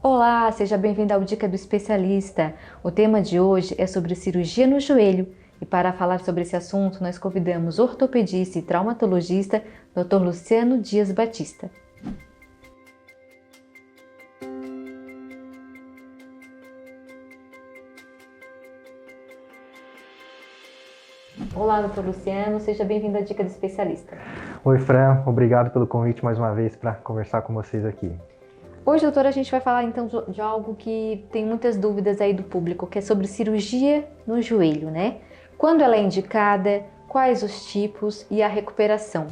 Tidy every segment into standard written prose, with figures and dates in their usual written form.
Olá, seja bem-vindo ao Dica do Especialista. O tema de hoje é sobre cirurgia no joelho. E para falar sobre esse assunto, nós convidamos o ortopedista e traumatologista Dr. Luciano Dias Batista. Olá, Dr. Luciano, seja bem-vindo à Dica do Especialista. Oi, Fran, obrigado pelo convite mais uma vez para conversar com vocês aqui. Hoje, doutora, a gente vai falar então de algo que tem muitas dúvidas aí do público, que é sobre cirurgia no joelho, né? Quando ela é indicada, quais os tipos e a recuperação.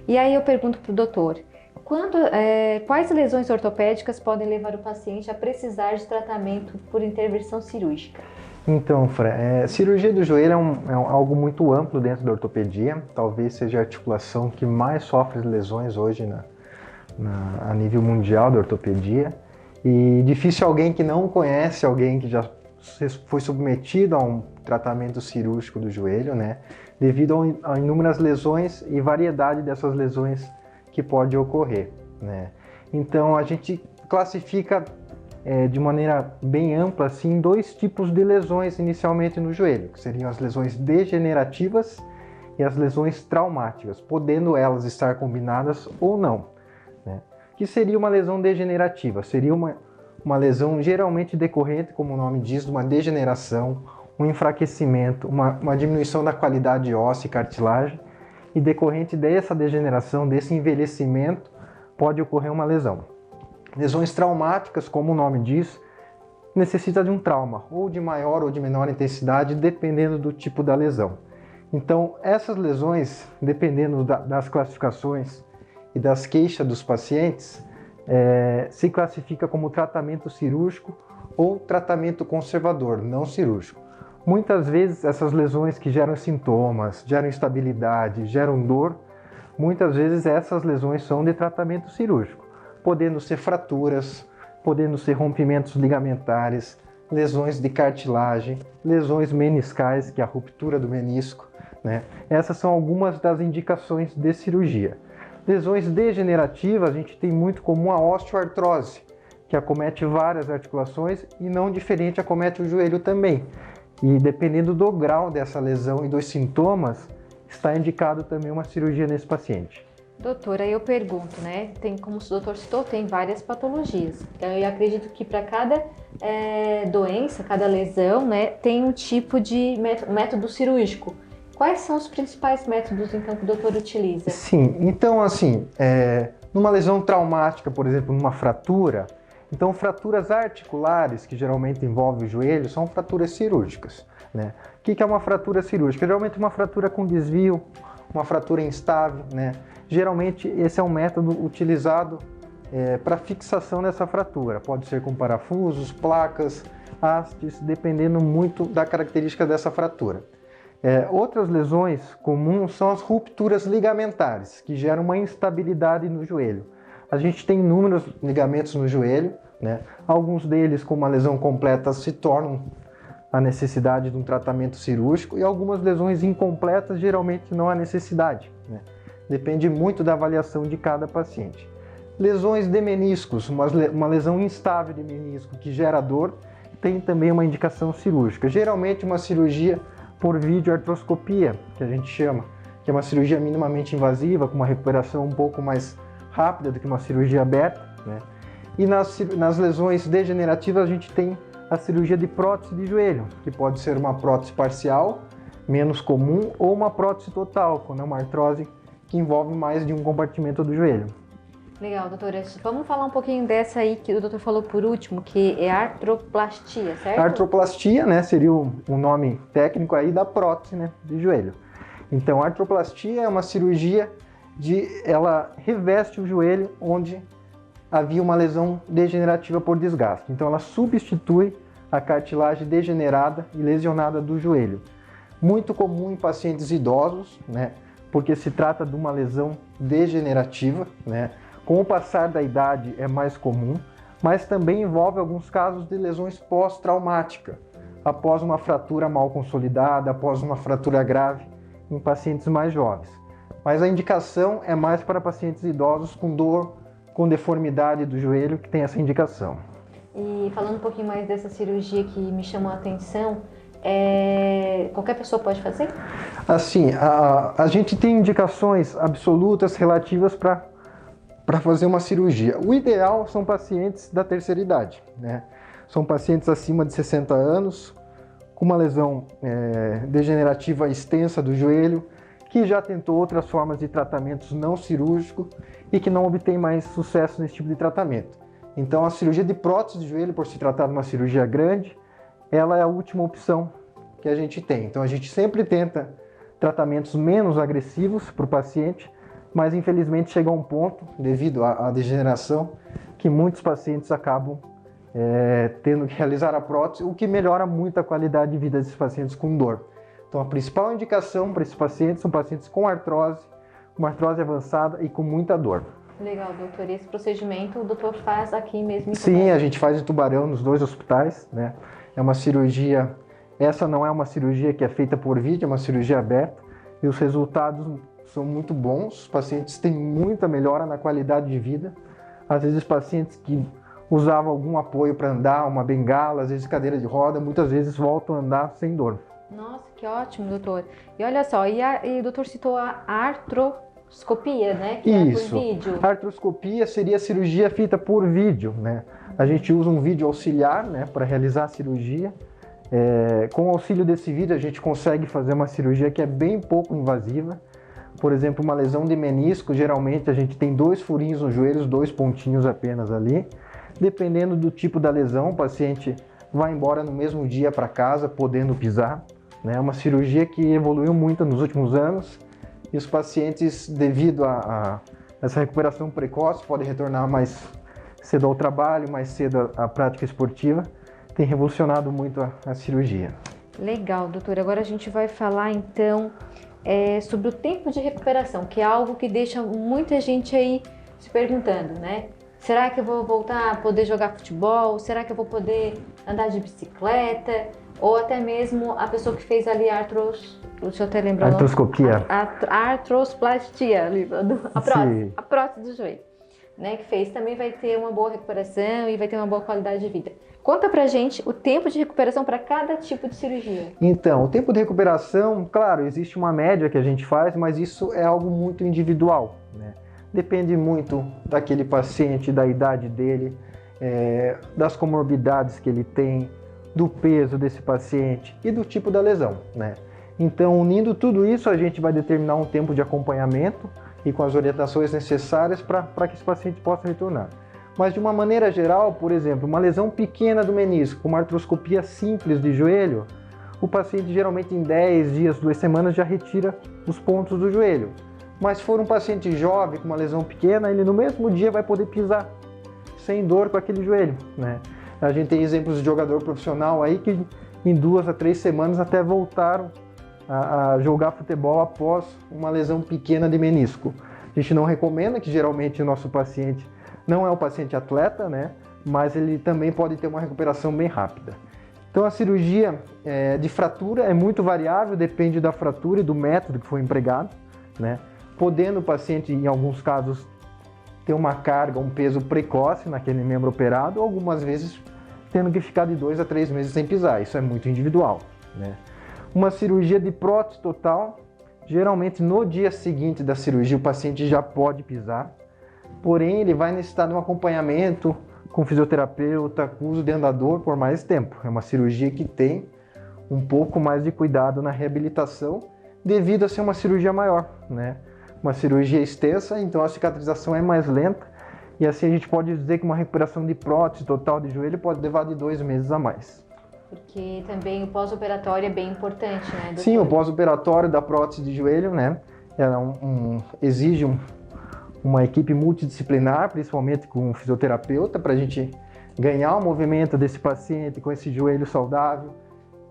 E aí eu pergunto para o doutor, quais lesões ortopédicas podem levar o paciente a precisar de tratamento por intervenção cirúrgica? Então, Fran, cirurgia do joelho é algo muito amplo dentro da ortopedia, talvez seja a articulação que mais sofre lesões hoje a nível mundial da ortopedia, e difícil alguém que não conhece alguém que já foi submetido a um tratamento cirúrgico do joelho, né, devido a inúmeras lesões e variedade dessas lesões que pode ocorrer, né. Então a gente classifica de maneira bem ampla assim dois tipos de lesões inicialmente no joelho, que seriam as lesões degenerativas e as lesões traumáticas, podendo elas estar combinadas ou não. Que seria uma lesão degenerativa? Seria uma lesão geralmente decorrente, como o nome diz, de uma degeneração, um enfraquecimento, uma diminuição da qualidade óssea e cartilagem, e decorrente dessa degeneração, desse envelhecimento, pode ocorrer uma lesão. Lesões traumáticas, como o nome diz, necessita de um trauma, ou de maior ou de menor intensidade, dependendo do tipo da lesão. Então, essas lesões, dependendo das classificações e das queixas dos pacientes, se classifica como tratamento cirúrgico ou tratamento conservador, não cirúrgico. Muitas vezes essas lesões que geram sintomas, geram instabilidade, geram dor, muitas vezes essas lesões são de tratamento cirúrgico, podendo ser fraturas, podendo ser rompimentos ligamentares, lesões de cartilagem, lesões meniscais, que é a ruptura do menisco, né? Essas são algumas das indicações de cirurgia. Lesões degenerativas, a gente tem muito comum a osteoartrose, que acomete várias articulações e não diferente acomete o joelho também. E dependendo do grau dessa lesão e dos sintomas, está indicado também uma cirurgia nesse paciente. Doutora, eu pergunto, né? Como o doutor citou, tem várias patologias. Então, eu acredito que para cada doença, cada lesão, né, tem um tipo de método cirúrgico. Quais são os principais métodos, então, que o doutor utiliza? Sim, então, assim, numa lesão traumática, por exemplo, numa fratura, então fraturas articulares, que geralmente envolvem o joelho, são fraturas cirúrgicas, né? O que é uma fratura cirúrgica? Geralmente uma fratura com desvio, uma fratura instável, né? Geralmente esse é um método utilizado para fixação dessa fratura. Pode ser com parafusos, placas, hastes, dependendo muito da característica dessa fratura. Outras lesões comuns são as rupturas ligamentares, que geram uma instabilidade no joelho. A gente tem inúmeros ligamentos no joelho, né? Alguns deles, com uma lesão completa, se tornam a necessidade de um tratamento cirúrgico, e algumas lesões incompletas geralmente não há necessidade, né? Depende muito da avaliação de cada paciente. Lesões de meniscos, uma lesão instável de menisco que gera dor, tem também uma indicação cirúrgica. Geralmente uma cirurgia por videoartroscopia, que a gente chama, que é uma cirurgia minimamente invasiva, com uma recuperação um pouco mais rápida do que uma cirurgia aberta, né? E nas lesões degenerativas a gente tem a cirurgia de prótese de joelho, que pode ser uma prótese parcial, menos comum, ou uma prótese total, quando é uma artrose que envolve mais de um compartimento do joelho. Legal, doutora. Vamos falar um pouquinho dessa aí que o doutor falou por último, que é artroplastia, certo? Artroplastia, né, seria o nome técnico aí da prótese, né, de joelho. Então, a artroplastia é uma cirurgia ela reveste o joelho onde havia uma lesão degenerativa por desgaste. Então, ela substitui a cartilagem degenerada e lesionada do joelho. Muito comum em pacientes idosos, né, porque se trata de uma lesão degenerativa, né? Com o passar da idade é mais comum, mas também envolve alguns casos de lesões pós-traumáticas, após uma fratura mal consolidada, após uma fratura grave em pacientes mais jovens. Mas a indicação é mais para pacientes idosos com dor, com deformidade do joelho, que tem essa indicação. E falando um pouquinho mais dessa cirurgia que me chamou a atenção, qualquer pessoa pode fazer? Assim, a gente tem indicações absolutas relativas para fazer uma cirurgia. O ideal são pacientes da terceira idade, né? São pacientes acima de 60 anos, com uma lesão degenerativa extensa do joelho, que já tentou outras formas de tratamentos não cirúrgico e que não obtém mais sucesso nesse tipo de tratamento. Então, a cirurgia de prótese de joelho, por se tratar de uma cirurgia grande, ela é a última opção que a gente tem. Então, a gente sempre tenta tratamentos menos agressivos para o paciente, mas infelizmente chega a um ponto, devido à degeneração, que muitos pacientes acabam tendo que realizar a prótese, o que melhora muito a qualidade de vida desses pacientes com dor. Então, a principal indicação para esses pacientes são pacientes com artrose avançada e com muita dor. Legal, doutor. E esse procedimento o doutor faz aqui mesmo em Tubarão? Sim, a gente faz em Tubarão, nos 2 hospitais, né? É uma cirurgia, essa não é uma cirurgia que é feita por vídeo, é uma cirurgia aberta, e os resultados são muito bons, os pacientes têm muita melhora na qualidade de vida. Às vezes, pacientes que usavam algum apoio para andar, uma bengala, às vezes cadeira de roda, muitas vezes voltam a andar sem dor. Nossa, que ótimo, doutor. E olha só, e o doutor citou a artroscopia, né? Que Isso. É por vídeo. A artroscopia seria a cirurgia feita por vídeo, né? A gente usa um vídeo auxiliar, né, para realizar a cirurgia. Com o auxílio desse vídeo, a gente consegue fazer uma cirurgia que é bem pouco invasiva. Por exemplo, uma lesão de menisco, geralmente a gente tem 2 furinhos nos joelhos, 2 pontinhos apenas ali. Dependendo do tipo da lesão, o paciente vai embora no mesmo dia para casa, podendo pisar. É uma cirurgia que evoluiu muito nos últimos anos e os pacientes, devido a essa recuperação precoce, podem retornar mais cedo ao trabalho, mais cedo à prática esportiva. Tem revolucionado muito a cirurgia. Legal, doutor. Agora a gente vai falar então sobre o tempo de recuperação, que é algo que deixa muita gente aí se perguntando, né? Será que eu vou voltar a poder jogar futebol? Será que eu vou poder andar de bicicleta? Ou até mesmo a pessoa que fez ali deixa eu até lembrar artroscopia. A artrosplastia, a prótese do joelho, né? Que fez, também vai ter uma boa recuperação e vai ter uma boa qualidade de vida. Conta pra gente o tempo de recuperação para cada tipo de cirurgia. Então, o tempo de recuperação, claro, existe uma média que a gente faz, mas isso é algo muito individual, né? Depende muito daquele paciente, da idade dele, das comorbidades que ele tem, do peso desse paciente e do tipo da lesão, né? Então, unindo tudo isso, a gente vai determinar um tempo de acompanhamento e com as orientações necessárias para que esse paciente possa retornar. Mas de uma maneira geral, por exemplo, uma lesão pequena do menisco, uma artroscopia simples de joelho, o paciente geralmente em 10 dias, 2 semanas já retira os pontos do joelho. Mas se for um paciente jovem com uma lesão pequena, ele no mesmo dia vai poder pisar sem dor com aquele joelho, né? A gente tem exemplos de jogador profissional aí que em 2 a 3 semanas até voltaram a jogar futebol após uma lesão pequena de menisco. A gente não recomenda, que geralmente o nosso paciente não é um paciente atleta, né? Mas ele também pode ter uma recuperação bem rápida. Então a cirurgia de fratura é muito variável, depende da fratura e do método que foi empregado, né? Podendo o paciente, em alguns casos, ter uma carga, um peso precoce naquele membro operado, algumas vezes tendo que ficar de 2 a 3 meses sem pisar. Isso é muito individual, né? Uma cirurgia de prótese total, geralmente no dia seguinte da cirurgia o paciente já pode pisar, porém ele vai necessitar de um acompanhamento com fisioterapeuta, com uso de andador por mais tempo. É uma cirurgia que tem um pouco mais de cuidado na reabilitação devido a ser uma cirurgia maior, né? Uma cirurgia extensa, então a cicatrização é mais lenta e assim a gente pode dizer que uma recuperação de prótese total de joelho pode levar de 2 meses a mais. Porque também o pós-operatório é bem importante, né, doutor? Sim, o pós-operatório da prótese de joelho, né, exige uma equipe multidisciplinar, principalmente com um fisioterapeuta, para a gente ganhar o movimento desse paciente com esse joelho saudável.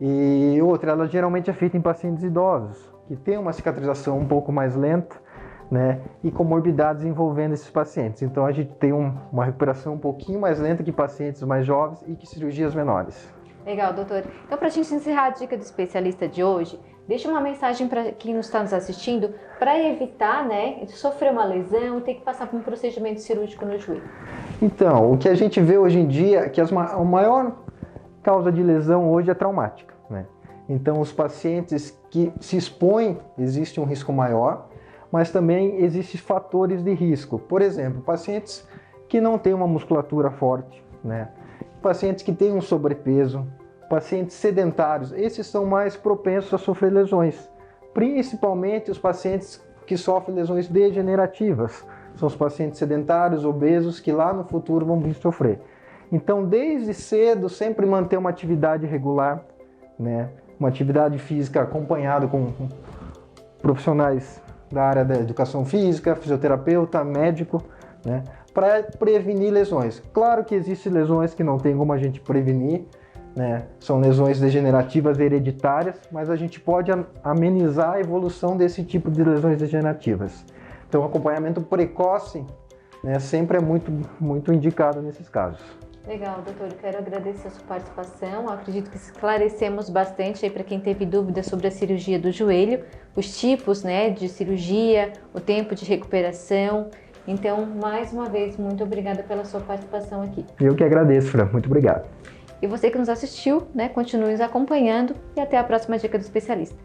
E outra, ela geralmente é feita em pacientes idosos, que tem uma cicatrização um pouco mais lenta, né, e comorbidades envolvendo esses pacientes. Então a gente tem uma recuperação um pouquinho mais lenta que pacientes mais jovens e que cirurgias menores. Legal, doutor. Então, para a gente encerrar a dica do especialista de hoje, Deixa uma mensagem para quem está nos assistindo para evitar, né, de sofrer uma lesão e ter que passar por um procedimento cirúrgico no joelho. Então, o que a gente vê hoje em dia é que a maior causa de lesão hoje é traumática, né? Então, os pacientes que se expõem, existe um risco maior, mas também existem fatores de risco. Por exemplo, pacientes que não têm uma musculatura forte, né? Pacientes que têm um sobrepeso, pacientes sedentários, esses são mais propensos a sofrer lesões. Principalmente os pacientes que sofrem lesões degenerativas. São os pacientes sedentários, obesos, que lá no futuro vão vir sofrer. Então, desde cedo, sempre manter uma atividade regular, né? Uma atividade física acompanhada com profissionais da área da educação física, fisioterapeuta, médico, né? Para prevenir lesões. Claro que existem lesões que não tem como a gente prevenir, né? São lesões degenerativas hereditárias, mas a gente pode amenizar a evolução desse tipo de lesões degenerativas. Então, o acompanhamento precoce, né, sempre é muito indicado nesses casos. Legal, doutor. Eu quero agradecer a sua participação. Eu acredito que esclarecemos bastante aí para quem teve dúvidas sobre a cirurgia do joelho, os tipos, né, de cirurgia, o tempo de recuperação. Então, mais uma vez, muito obrigada pela sua participação aqui. Eu que agradeço, Fran. Muito obrigado. E você que nos assistiu, né, continue nos acompanhando e até a próxima dica do especialista.